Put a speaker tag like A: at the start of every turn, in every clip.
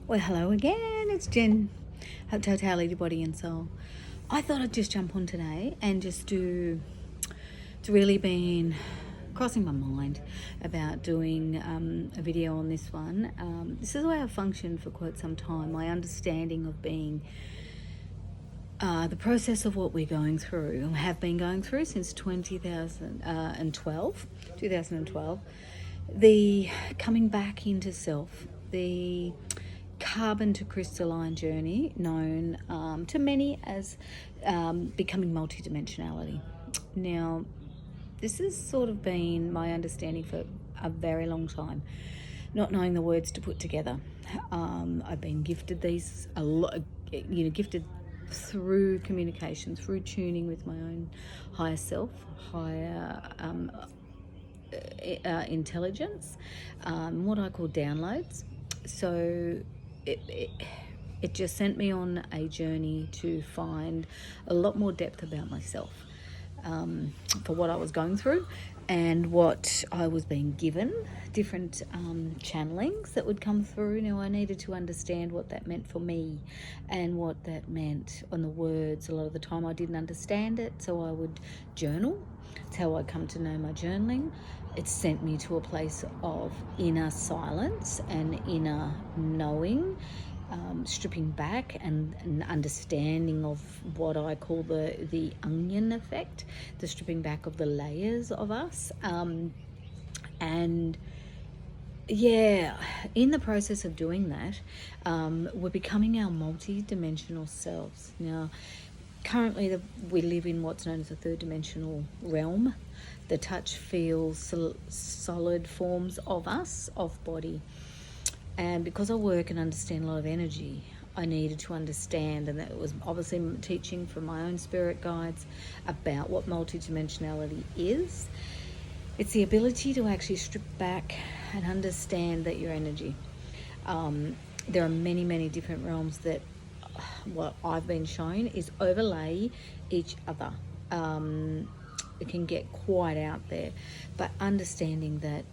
A: Well, hello again. It's Jen of Totalitybody&soul. I thought I'd just jump on today and just do. It's really been crossing my mind about doing a video on this one. This is the way I've functioned for quite some time. My understanding of being the process of what we're going through, have been going through since 2012. The coming back into self, the carbon to crystalline journey known to many as becoming multidimensionality. Now, this has sort of been my understanding for a very long time, not knowing the words to put together. I've been gifted these a lot, gifted through communication, through tuning with my own higher self, higher intelligence, what I call downloads. So it just sent me on a journey to find a lot more depth about myself, for what I was going through and what I was being given, different channelings that would come through. Now, I needed to understand what that meant for me and what that meant on the words. A lot of the time I didn't understand it, so I would journal. It's how I come to know my journaling. It sent me to a place of inner silence and inner knowing, stripping back and an understanding of what I call the onion effect, the stripping back of the layers of us. And yeah, in the process of doing that, we're becoming our multi-dimensional selves. Now, currently we live in what's known as the third dimensional realm. The touch, feel, solid forms of us, of body. And because I work and understand a lot of energy, I needed to understand, and that was obviously teaching from my own spirit guides about what multidimensionality is. It's the ability to actually strip back and understand that you're energy. There are many, many different realms that what I've been shown is overlay each other. It can get quite out there, but understanding that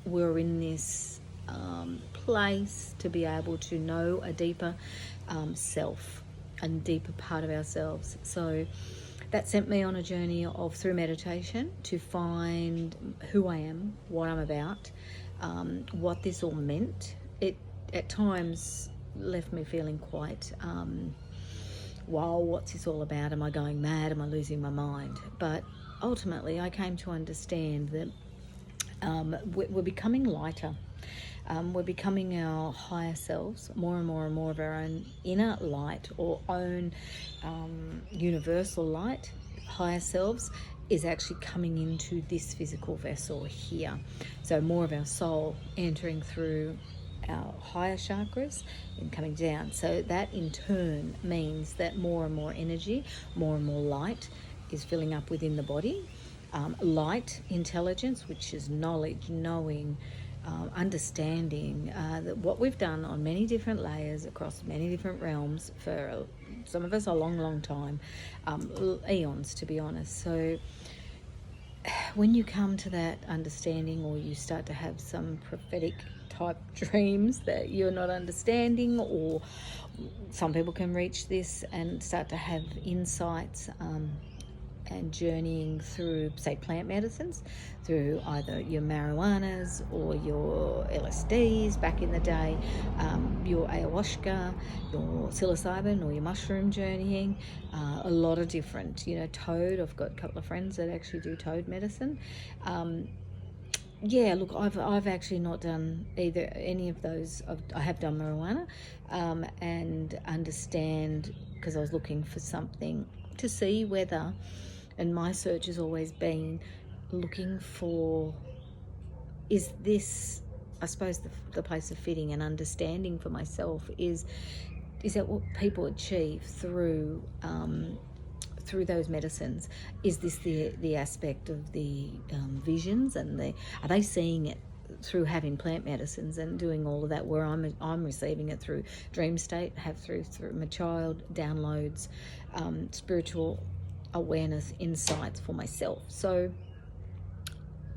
A: we're in this place to be able to know a deeper self, a deeper part of ourselves. So that sent me on a journey of, through meditation, to find who I am, what I'm about, what this all meant. It at times left me feeling quite wow, what's this all about? Am I going mad? Am I losing my mind? But ultimately I came to understand that we're becoming lighter. We're becoming our higher selves, more and more and more of our own inner light, or own universal light. Higher selves is actually coming into this physical vessel here. So more of our soul entering through our higher chakras and coming down. So that in turn means that more and more energy, more and more light is filling up within the body. Light intelligence, which is knowledge, knowing, understanding that what we've done on many different layers across many different realms for some of us a long, long time, eons to be honest. So when you come to that understanding, or you start to have some prophetic type dreams that you're not understanding, or some people can reach this and start to have insights, and journeying through, say, plant medicines, through either your marijuanas or your LSDs back in the day, your ayahuasca, your psilocybin, or your mushroom journeying, a lot of different, toad. I've got a couple of friends that actually do toad medicine. Yeah, look, I've actually not done either any of those. I have done marijuana, and understand, because I was looking for something to see whether, and my search has always been looking for, is this, I suppose, the place of fitting and understanding for myself is that what people achieve through those medicines? Is this the aspect of the visions, and are they seeing it through having plant medicines and doing all of that, where I'm receiving it through dream state, have through my child downloads, spiritual awareness, insights for myself. So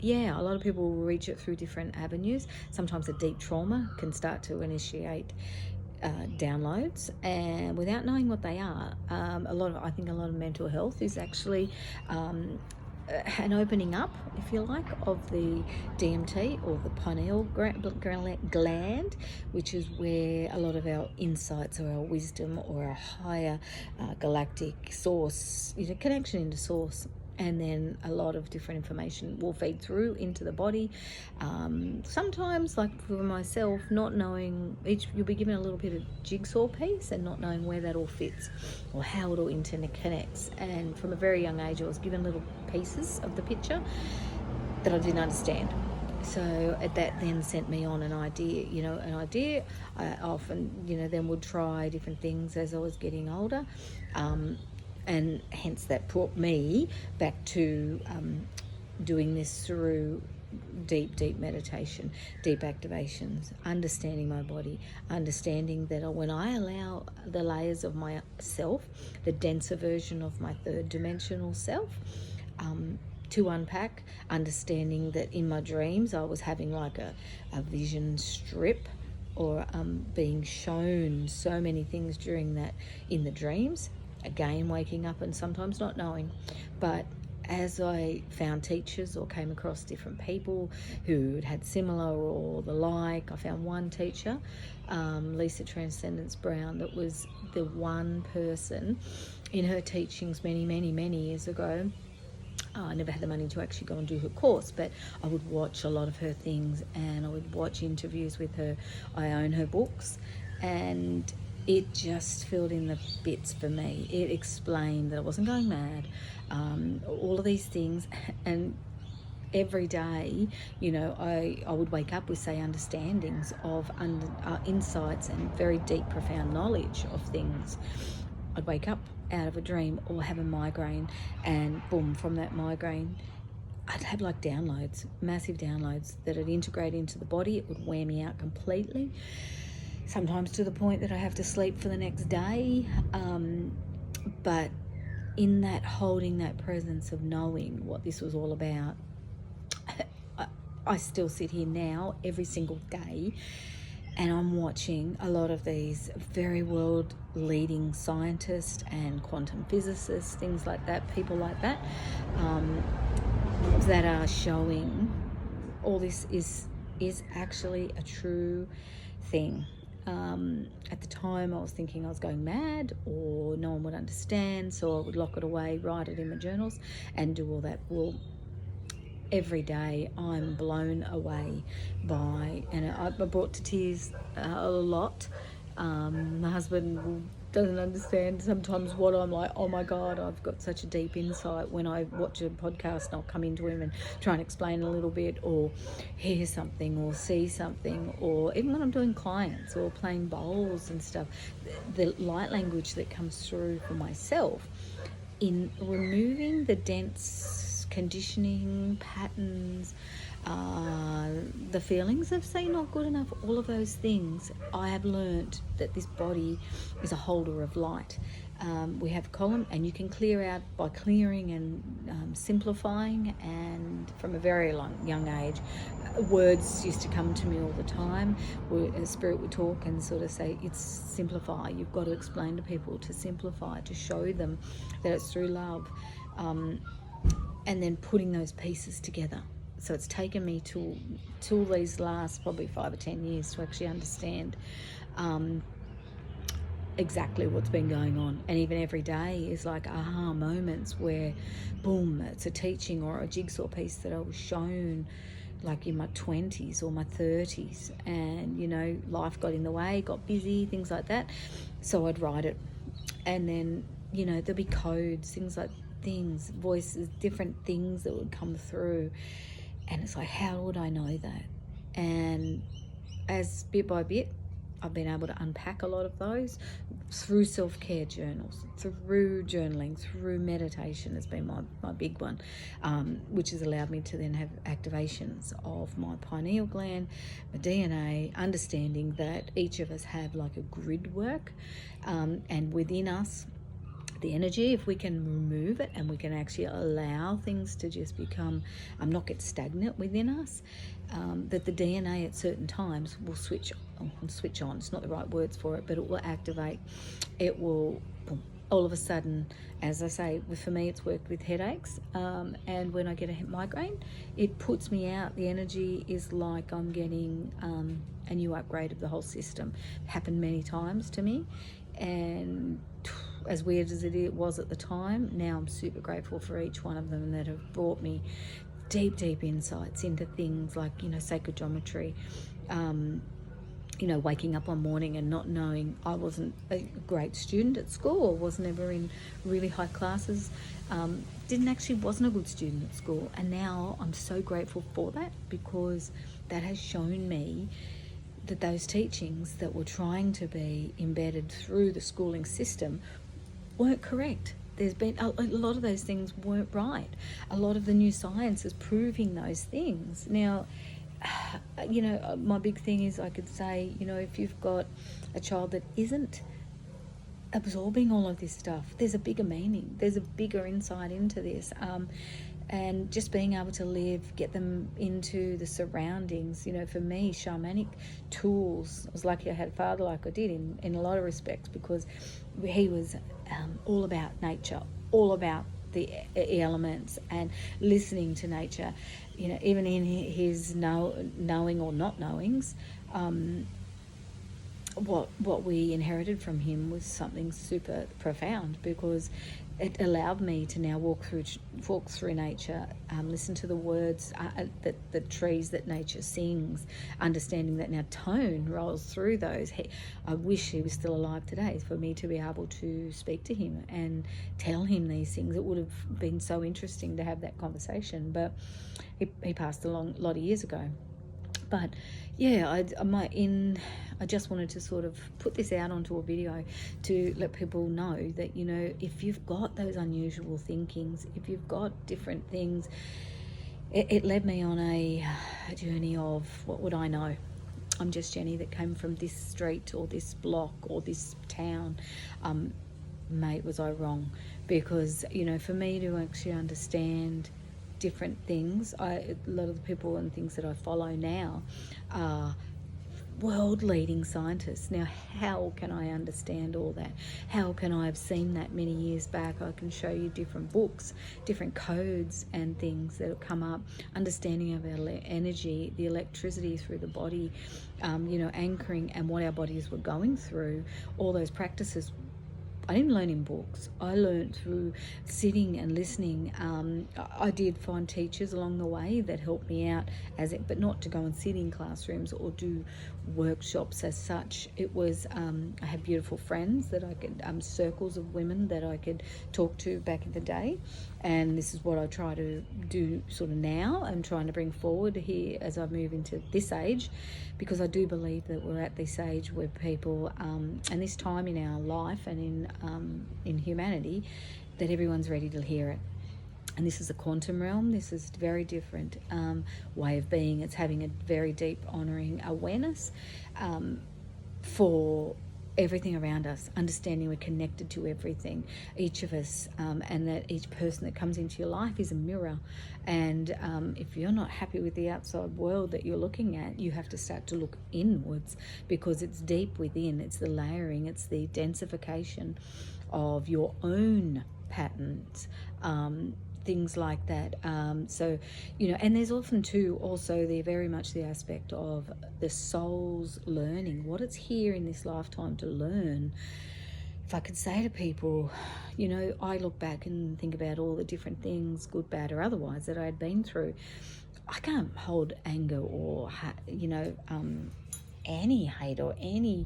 A: a lot of people will reach it through different avenues. Sometimes a deep trauma can start to initiate downloads, and without knowing what they are, I think a lot of mental health is actually an opening up, if you like, of the DMT or the pineal gland, which is where a lot of our insights or our wisdom or our higher galactic source, connection into source, and then a lot of different information will feed through into the body. Sometimes, like for myself, not knowing you'll be given a little bit of jigsaw piece and not knowing where that all fits or how it all interconnects. And from a very young age, I was given little pieces of the picture that I didn't understand. So that then sent me on an idea. I often, then would try different things as I was getting older. And hence that brought me back to doing this through deep meditation, deep activations, understanding my body, understanding that when I allow the layers of myself, the denser version of my third dimensional self, to unpack, understanding that in my dreams I was having like a vision strip, or being shown so many things during that in the dreams. Again, waking up and sometimes not knowing. But as I found teachers or came across different people who had similar or the like, I found one teacher, Lisa Transcendence Brown, that was the one person in her teachings many years ago. I never had the money to actually go and do her course, but I would watch a lot of her things, and I would watch interviews with her. I own her books, and it just filled in the bits for me. It explained that I wasn't going mad, all of these things. And every day, I would wake up with, say, understandings of insights and very deep, profound knowledge of things. I'd wake up out of a dream or have a migraine, and boom, from that migraine, I'd have like downloads, massive downloads that would integrate into the body. It would wear me out completely. Sometimes to the point that I have to sleep for the next day. But in that holding that presence of knowing what this was all about, I still sit here now every single day, and I'm watching a lot of these very world leading scientists and quantum physicists, things like that, people like that, that are showing all this is actually a true thing. At the time I was thinking I was going mad or no one would understand, so I would lock it away, write it in my journals and do all that. Well, every day I'm blown away by, and I brought to tears a lot. My husband doesn't understand sometimes what I'm like, oh my God, I've got such a deep insight. When I watch a podcast and I'll come into him and try and explain a little bit, or hear something or see something, or even when I'm doing clients or playing bowls and stuff, the light language that comes through for myself in removing the dense conditioning patterns, the feelings of, say, not good enough, all of those things. I have learned that this body is a holder of light. We have a column, and you can clear out by clearing and simplifying. And from a very young age, words used to come to me all the time. Spirit would talk and sort of say, it's simplify. You've got to explain to people to simplify, to show them that it's through love. And then putting those pieces together. So it's taken me till these last probably 5 or 10 years to actually understand exactly what's been going on. And even every day is like aha moments where, boom, it's a teaching or a jigsaw piece that I was shown like in my 20s or my 30s. And, life got in the way, got busy, things like that. So I'd write it. And then, there'd be codes, things, voices, different things that would come through. And it's like, how would I know that? And as bit by bit, I've been able to unpack a lot of those through self-care journals, through journaling, through meditation has been my big one, which has allowed me to then have activations of my pineal gland, my DNA, understanding that each of us have like a grid work, and within us, the energy, if we can remove it and we can actually allow things to just become, not get stagnant within us, that the DNA at certain times will switch on. It's not the right words for it, but it will activate. It will, boom, all of a sudden, as I say, for me, it's worked with headaches. And when I get a migraine, it puts me out. The energy is like I'm getting a new upgrade of the whole system. It happened many times to me. And as weird as it was at the time, now I'm super grateful for each one of them that have brought me deep insights into things like, sacred geometry, waking up one morning and not knowing I wasn't a great student at school, or was never in really high classes, wasn't a good student at school. And now I'm so grateful for that, because that has shown me that those teachings that were trying to be embedded through the schooling system weren't correct. There's been a lot of those things weren't right. A lot of the new science is proving those things. Now, my big thing is, I could say, if you've got a child that isn't absorbing all of this stuff, there's a bigger meaning, there's a bigger insight into this, and just being able to get them into the surroundings. For me, shamanic tools, I was lucky I had a father like I did in a lot of respects, because he was all about nature, all about the elements and listening to nature, even in his knowing or not knowings. What we inherited from him was something super profound, because it allowed me to now walk through nature, listen to the words that the trees that nature sings, understanding that now tone rolls through those. I wish he was still alive today for me to be able to speak to him and tell him these things. It would have been so interesting to have that conversation, but he passed a lot of years ago. But yeah, I just wanted to sort of put this out onto a video to let people know that, if you've got those unusual thinkings, if you've got different things, it led me on a journey of, what would I know? I'm just Jenny that came from this street or this block or this town. Mate, was I wrong? Because, for me to actually understand different things, a lot of the people and things that I follow now are world-leading scientists. Now, how can I understand all that? How can I have seen that many years back? I can show you different books, different codes and things that have come up, understanding of our energy, the electricity through the body, anchoring, and what our bodies were going through. All those practices I didn't learn in books. I learned through sitting and listening. I did find teachers along the way that helped me out, but not to go and sit in classrooms or do workshops as such. It was, I had beautiful friends that I could, circles of women that I could talk to back in the day. And this is what I try to do sort of now. I'm trying to bring forward here as I move into this age, because I do believe that we're at this age where people, and this time in our life and in humanity, that everyone's ready to hear it. And this is a quantum realm. This is a very different way of being. It's having a very deep honouring awareness for everything around us, understanding we're connected to everything, each of us, and that each person that comes into your life is a mirror. And if you're not happy with the outside world that you're looking at, you have to start to look inwards, because it's deep within. It's the layering, it's the densification of your own patterns, things like that. So, and there's often too also very much the aspect of the soul's learning, what it's here in this lifetime to learn. If I could say to people, I look back and think about all the different things, good, bad, or otherwise, that I had been through. I can't hold anger or, any hate or any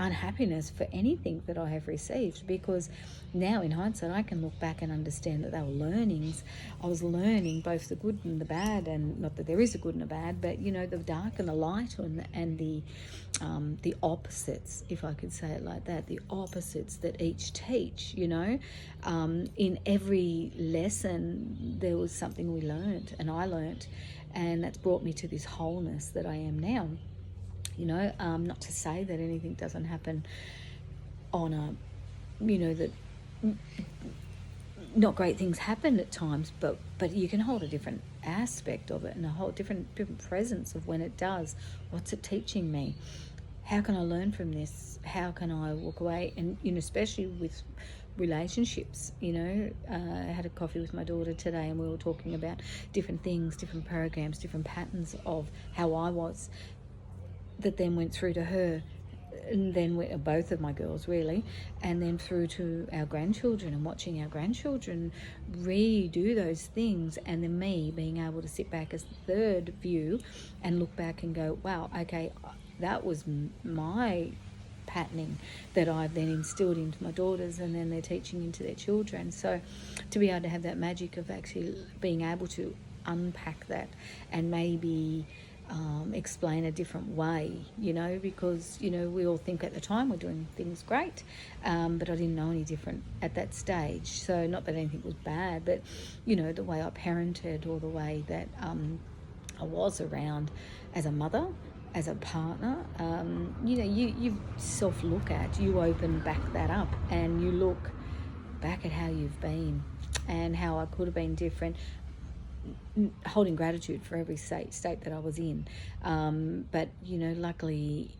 A: unhappiness for anything that I have received, because now in hindsight I can look back and understand that they were learnings. I was learning both the good and the bad, and not that there is a good and a bad, but the dark and the light, and the opposites, if I could say it like that, the opposites that each teach. In every lesson there was something we learned, and I learned, and that's brought me to this wholeness that I am now. Not to say that anything doesn't happen on a, that not great things happen at times, but you can hold a different aspect of it and a whole different presence of when it does. What's it teaching me? How can I learn from this? How can I walk away? And especially with relationships, I had a coffee with my daughter today, and we were talking about different things, different programs, different patterns of how I was, that then went through to her, and then both of my girls really, and then through to our grandchildren, and watching our grandchildren redo those things, and then me being able to sit back as the third view and look back and go, wow, okay, that was my patterning that I've then instilled into my daughters, and then they're teaching into their children. So to be able to have that magic of actually being able to unpack that and maybe explain a different way, because, we all think at the time we're doing things great, but I didn't know any different at that stage. So not that anything was bad, but, the way I parented, or the way that I was around as a mother, as a partner, you self-look at, you open back that up and you look back at how you've been and how I could have been different, holding gratitude for every state that I was in. But, luckily,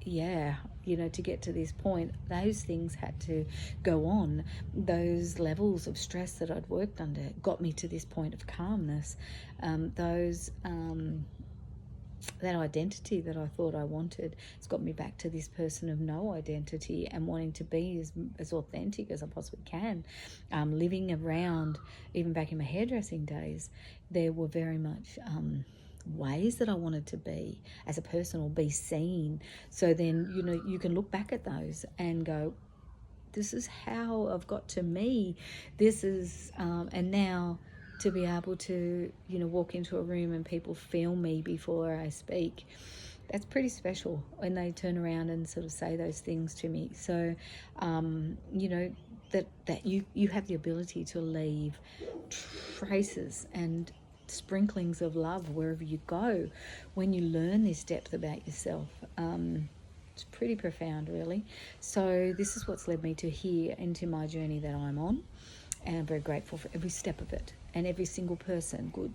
A: to get to this point, those things had to go on. Those levels of stress that I'd worked under got me to this point of calmness. That identity that I thought I wanted, it's got me back to this person of no identity and wanting to be as authentic as I possibly can. Living around, even back in my hairdressing days, there were very much ways that I wanted to be as a person or be seen. So then, you can look back at those and go, this is how I've got to me. This is, and now to be able to, walk into a room and people feel me before I speak, that's pretty special when they turn around and sort of say those things to me. So, that you have the ability to leave traces and sprinklings of love wherever you go when you learn this depth about yourself. It's pretty profound, really. So this is what's led me to here, into my journey that I'm on. And I'm very grateful for every step of it and every single person. Good,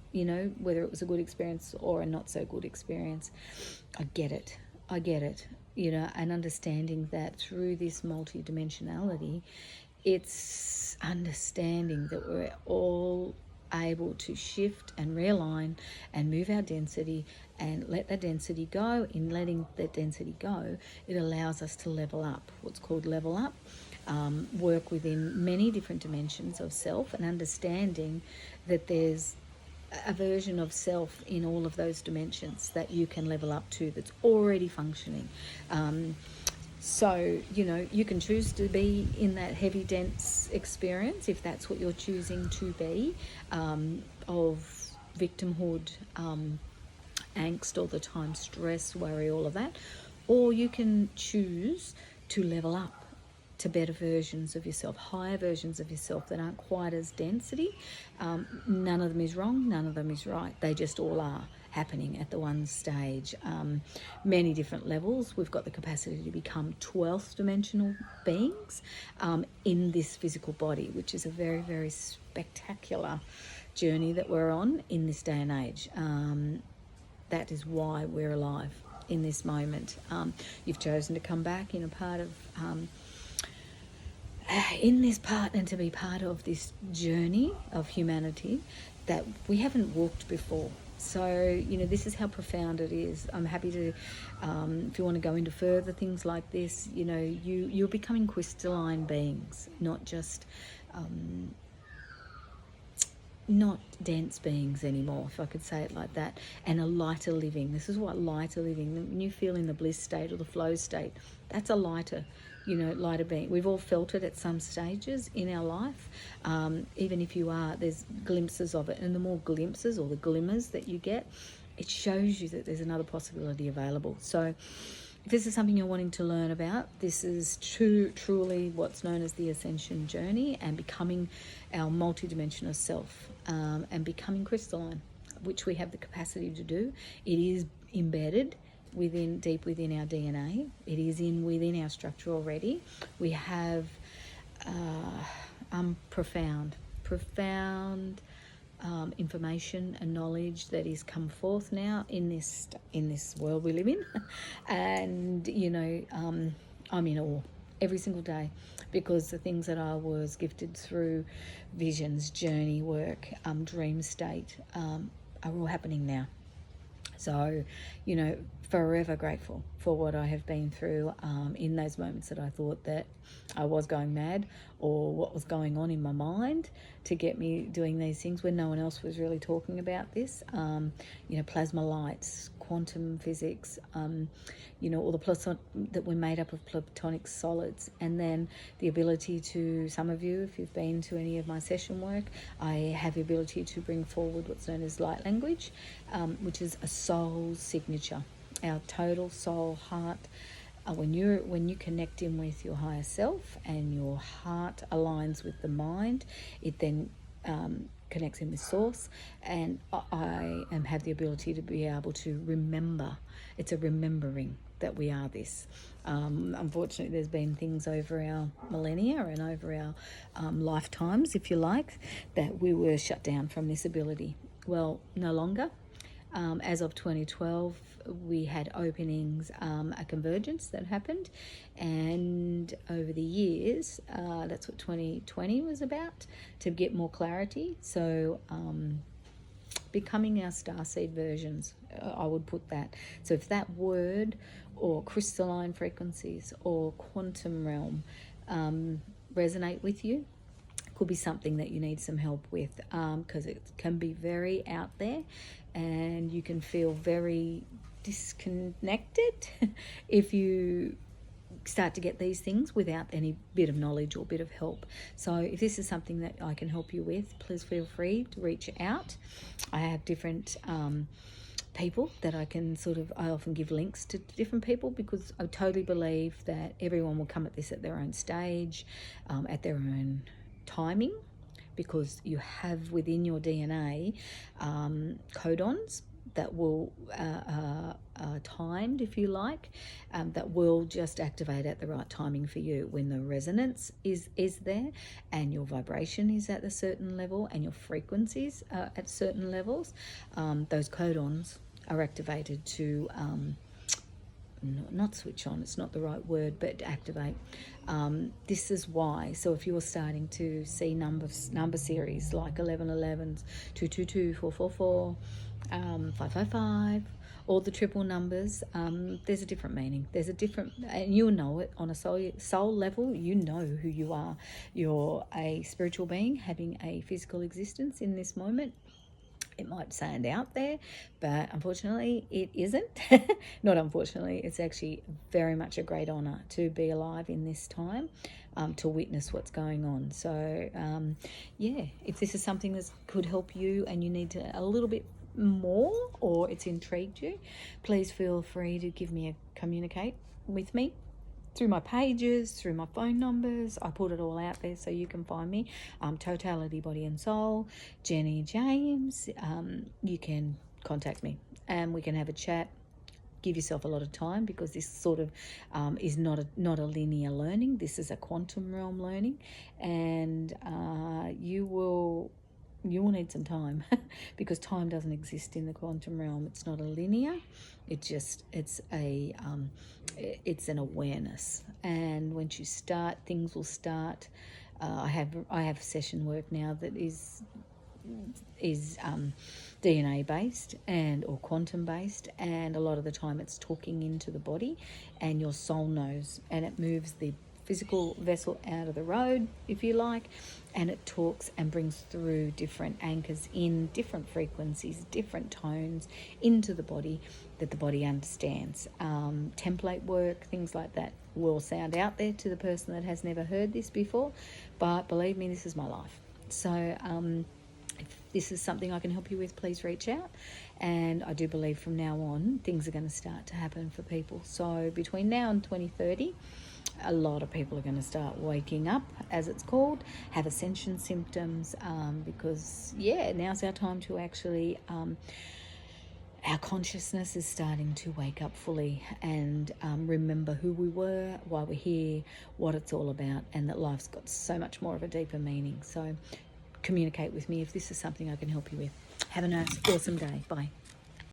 A: whether it was a good experience or a not so good experience. I get it, and understanding that through this multidimensionality, it's understanding that we're all able to shift and realign and move our density and let that density go. In letting that density go, it allows us to level up, what's called level up. Work within many different dimensions of self, and understanding that there's a version of self in all of those dimensions that you can level up to, that's already functioning. So, you can choose to be in that heavy, dense experience if that's what you're choosing to be, of victimhood, angst all the time, stress, worry, all of that. Or you can choose to level up to better versions of yourself, higher versions of yourself that aren't quite as density. None of them is wrong, none of them is right. They just all are happening at the one stage. Many different levels. We've got the capacity to become 12th dimensional beings in this physical body, which is a very, very spectacular journey that we're on in this day and age. That is why we're alive in this moment. You've chosen to come back in a part of in this part, and to be part of this journey of humanity that we haven't walked before. So, this is how profound it is. I'm happy to, if you want to go into further things like this, you're becoming crystalline beings, not just, not dense beings anymore, if I could say it like that, and a lighter living. This is what lighter living, when you feel in the bliss state or the flow state, that's a lighter being. We've all felt it at some stages in our life. Even if there's glimpses of it, and the more glimpses or the glimmers that you get, it shows you that there's another possibility available. So if this is something you're wanting to learn about, this is truly what's known as the ascension journey, and becoming our multidimensional self, and becoming crystalline, which we have the capacity to do. It is embedded deep within our DNA. It is within our structure already. We have profound information and knowledge that is come forth now in this world we live in. And I'm in awe every single day, because the things that I was gifted through visions, journey work, dream state, are all happening now. So, forever grateful for what I have been through in those moments that I thought that I was going mad, or what was going on in my mind to get me doing these things when no one else was really talking about this. Plasma lights, quantum physics, all the that we're made up of platonic solids. And then the ability to, some of you, if you've been to any of my session work, I have the ability to bring forward what's known as light language, which is a soul signature, our total soul heart. When you connect in with your higher self and your heart aligns with the mind, it then connects in with source, and I have the ability to be able to remember. It's a remembering that we are this. Unfortunately, there's been things over our millennia and over our lifetimes, if you like, that we were shut down from this ability. Well, no longer. As of 2012, we had openings, a convergence that happened, and over the years, that's what 2020 was about, to get more clarity. So becoming our starseed versions, I would put that. So if that word, or crystalline frequencies, or quantum realm resonate with you, could be something that you need some help with, because it can be very out there and you can feel very disconnected if you start to get these things without any bit of knowledge or bit of help. So if this is something that I can help you with, please feel free to reach out. I have different people that I often give links to different people, because I totally believe that everyone will come at this at their own stage, at their own timing, because you have within your DNA codons that will timed, if you like, that will just activate at the right timing for you when the resonance is there, and your vibration is at a certain level, and your frequencies are at certain levels. Those codons are activated to not switch on, it's not the right word, but activate. This is why. So if you're starting to see number series like 1111s, 222, 444, 555, all the triple numbers, there's a different meaning. There's a different, and you'll know it on a soul level. You know who you are. You're a spiritual being having a physical existence in this moment. It might sound out there, but unfortunately it isn't. Not unfortunately, it's actually very much a great honour to be alive in this time, to witness what's going on. So if this is something that could help you and you need a little bit more, or it's intrigued you, please feel free to communicate with me through my pages, through my phone numbers. I put it all out there so you can find me. Totalitybody&soul, Jenny James. You can contact me and we can have a chat. Give yourself a lot of time, because this sort of is not a linear learning. This is a quantum realm learning, and you will need some time because time doesn't exist in the quantum realm. It's not a linear. It's an awareness, and once you start, things will start. I have session work now that is DNA based or quantum based, and a lot of the time it's talking into the body, and your soul knows, and it moves the physical vessel out of the road, if you like, and it talks and brings through different anchors in different frequencies, different tones into the body that the body understands. Template work, things like that will sound out there to the person that has never heard this before, but believe me, this is my life. So if this is something I can help you with, please reach out. And I do believe from now on things are going to start to happen for people. So between now and 2030, a lot of people are going to start waking up, as it's called, have ascension symptoms, because now's our time to actually our consciousness is starting to wake up fully and remember who we were, why we're here, what it's all about, and that life's got so much more of a deeper meaning. So communicate with me if this is something I can help you with. Have a nice, awesome day. Bye.